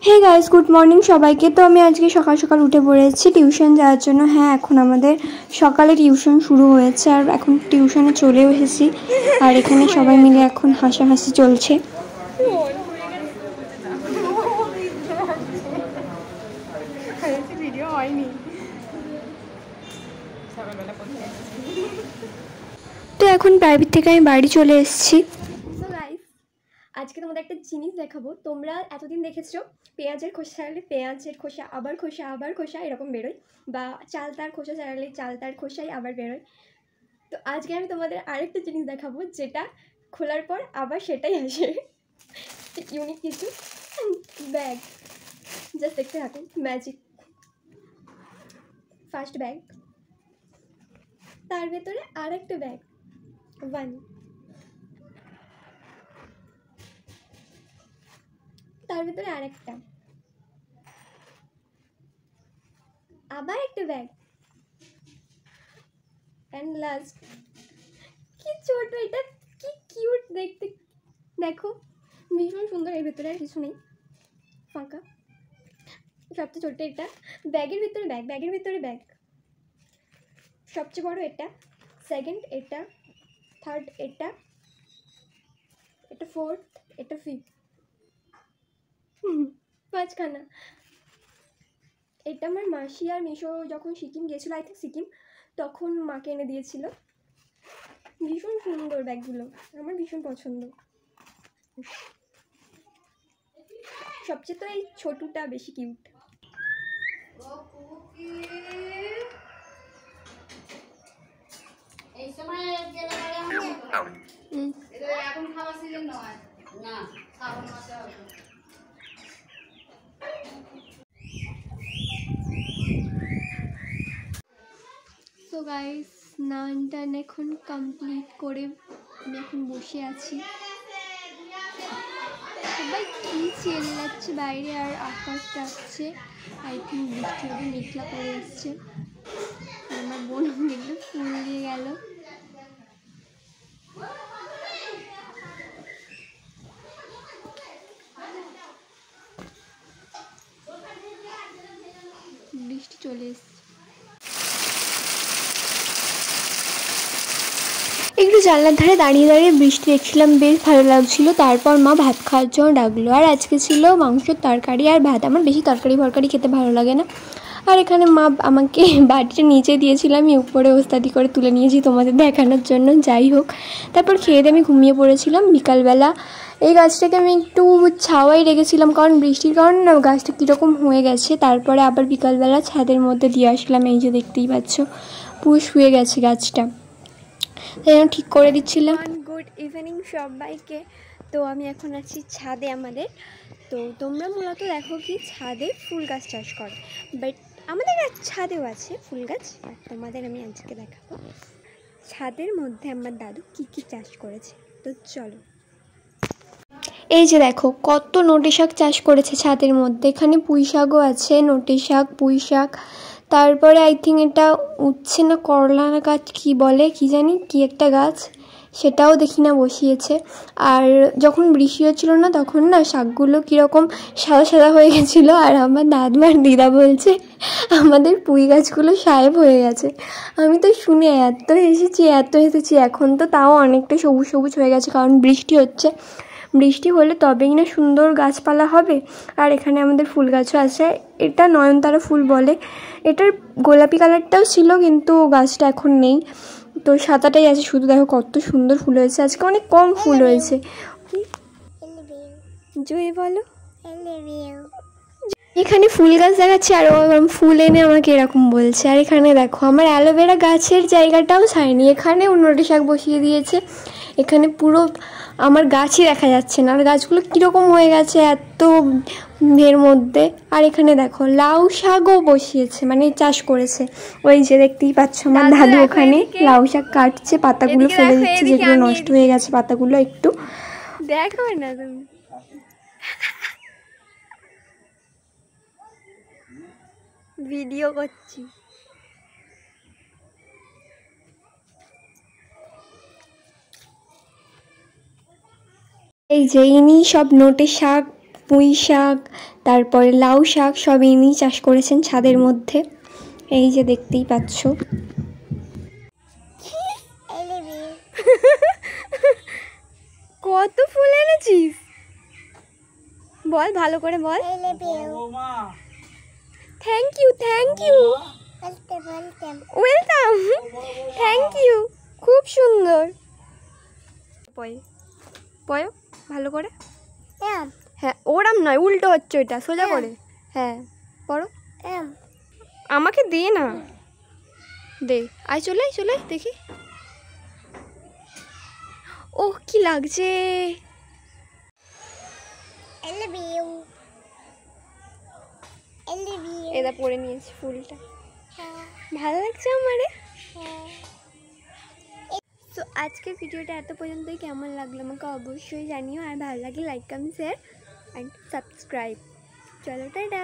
Hey guys, good morning সবাইকে। তো আমি আজকে সকাল সকাল উঠে পড়েছি টিউশন যাওয়ার জন্য। হ্যাঁ, এখন আমাদের সকালে টিউশন শুরু হয়েছে আর এখন টিউশনে চলেও এসেছি। আর এখানে সবাই মিলে এখন হাসাহাসি চলছে। তো এখন প্রাইভেট থেকে আমি বাড়ি চলে এসেছি। আজকে তোমাদের একটা জিনিস দেখাবো। তোমরা এতদিন দেখেছো পেঁয়াজের খোসা ছাড়ালে পেঁয়াজের খোসা আবার খোসা এরকম বেরোয়, বা চালতার খোসা ছাড়ালে চালতার খোসাই আবার বেরোয়। তো আজকে আমি তোমাদের আরেকটা জিনিস দেখাবো যেটা খোলার পর আবার সেটাই আসে। ইউনিক কিছু ব্যাগ, জাস্ট দেখতে থাকুন। ম্যাজিক ফার্স্ট ব্যাগ, তার ভেতরে আরেকটা ব্যাগ, ওয়ান, তার ভেতরে আরেকটা, আবার একটা ব্যাগ, অ্যান্ড লাস্ট। কি ছোট, এটা কি কিউট দেখতে, দেখো ভীষণ সুন্দর। এর ভেতরে আর কিছু নেই, ফাঁকা। সবচেয়ে ছোট এটা, ব্যাগের ভিতরে ব্যাগ, ব্যাগের ভিতরে ব্যাগ। সবচেয়ে বড় এটা, সেকেন্ড এটা, থার্ড এটা, এটা ফোর্থ, এটা ফিফথ, পাঁচখানা। এটা আমার মাসি আর মিশো যখন সিকিম গিয়েছিল, আই থিঙ্ক সিকিম, তখন মাকে এনে দিয়েছিল। ভীষণ সুন্দর ব্যাগগুলো, আমার ভীষণ পছন্দ। সবচেয়ে তো এই ছোটুটা বেশি কিউট। এই সময় এখন খাওয়ার সিজন নয়, না শ্রাবণ মাসে হবে। তো গাইস, স্নান টান এখন কমপ্লিট করে আমি এখন বসে আছি। সবাই কি চেল্লাচ্ছে বাইরে, আর আকাশটা আসছে, আই থিঙ্ক বৃষ্টি হবে, মেঘলা করে এসছে। আমার বোন দেখলে ফুল দিয়ে গেল। বৃষ্টি চলে এসছে। একটু জানলার ধারে দাঁড়িয়ে দাঁড়িয়ে বৃষ্টি দেখছিলাম, বেশ ভালো লাগছিল। তারপর মা ভাত খাওয়ার জন্য ডাকলো, আর আজকে ছিল মাংসের তরকারি আর ভাত। আমার বেশি তরকারি ফরকারি খেতে ভালো লাগে না। আর এখানে মা আমাকে বাটিটা নিচে দিয়েছিলাম, আমি উপরে ওস্তাদি করে তুলে নিয়েছি তোমাদের দেখানোর জন্য। যাই হোক, তারপর খেয়ে দিয়ে আমি ঘুমিয়ে পড়েছিলাম। বিকালবেলা এই গাছটাকে আমি একটু ছাওয়াই রেখেছিলাম, কারণ বৃষ্টির কারণে না গাছটা কীরকম হয়ে গেছে। তারপরে আবার বিকালবেলা ছাদের মধ্যে দিয়ে আসলাম। এই যে দেখতেই পাচ্ছ, পুরো শুয়ে গেছে গাছটা, তাই ঠিক করে দিচ্ছিলাম। গুড ইভিনিং সবাইকে। তো আমি এখন আছি ছাদে আমাদের। তো তোমরা মূলত দেখো কি ছাদে ফুল গাছ চাষ করে, বাট আমাদের ছাদেও আছে ফুল গাছ। বাট তোমাদের আমি আজকে দেখাবো ছাদের মধ্যে আমার দাদু কি কি চাষ করেছে। তো চলো। এই যে দেখো কত নোটে শাক চাষ করেছে ছাদের মধ্যে। এখানে পুঁই শাকও আছে, নোটে শাক, পুঁই শাক। তারপরে আই থিঙ্ক এটা উচ্ছে না করলা গাছ কি বলে, কি জানি কি একটা গাছ, সেটাও দেখি না বসিয়েছে। আর যখন বৃষ্টি হচ্ছিল না তখন না শাকগুলো কীরকম সাদা সাদা হয়ে গেছিলো। আর আমার দাদু আর দিদা বলছে আমাদের পুঁই গাছগুলো সাহেব হয়ে গেছে। আমি তো শুনে এত হেসেছি। এখন তো তাও অনেকটা সবুজ সবুজ হয়ে গেছে, কারণ বৃষ্টি হচ্ছে। বৃষ্টি হলে তবেই না সুন্দর গাছপালা হবে। আর এখানে আমাদের ফুল গাছও আছে, এটা নয়নতারা ফুল বলে। এটার গোলাপি কালারটাও ছিল, কিন্তু গাছটা এখন নেই। তো সাদাটাই আছে শুধু। দেখো কত সুন্দর ফুল হয়েছে, আজকে অনেক কম ফুল হয়েছে। জয় বলো। এখানে ফুল গাছ দেখাচ্ছে আর ফুল এনে আমাকে এরকম বলছে। আর এখানে দেখো আমার অ্যালোভেরা গাছের জায়গাটাও ছাড়েনি, এখানে নোটে শাক বসিয়ে দিয়েছে। এখানে পুরো আমার গাছই দেখা যাচ্ছে না, আর গাছগুলো কীরকম হয়ে গেছে এত এর মধ্যে। আর এখানে দেখো লাউ শাকও বসিয়েছে, মানে চাষ করেছে। ওই যে দেখতেই পাচ্ছ আমার দাদু ওখানে লাউ শাক কাটছে, পাতাগুলো ফেলে দিচ্ছে যেগুলো নষ্ট হয়ে গেছে পাতাগুলো একটু দেখো না তুমি। ভিডিও করছি। এই যে ইনি সব নোটে শাক পুঁই শাক, তারপরে লাউ শাক সব ইনি চাষ করেছেন ছাদের মধ্যে। এই যে দেখতেই পাচ্ছ। কত ফুল এনেছিস বল, ভালো করে বল। Thank you, thank you, welcome, thank you, খুব সুন্দর। পয় ভালো করে। হ্যাঁ, ওরম নয়, উল্টো হচ্ছে ওইটা, সোজা করে। হ্যাঁ পড়ো। আমাকে দে না, দে। আয় চলে আয়, চলে আয় দেখি। ওহ কি লাগছে। এটা পরে নিয়েছি ফুলটা, ভালো লাগছে আমারে। তো আজকের ভিডিওটা এত পর্যন্তই। কেমন লাগলো আমাকে অবশ্যই জানিও, আর ভালো লাগলে like, comment, share and subscribe. চলো টাটা।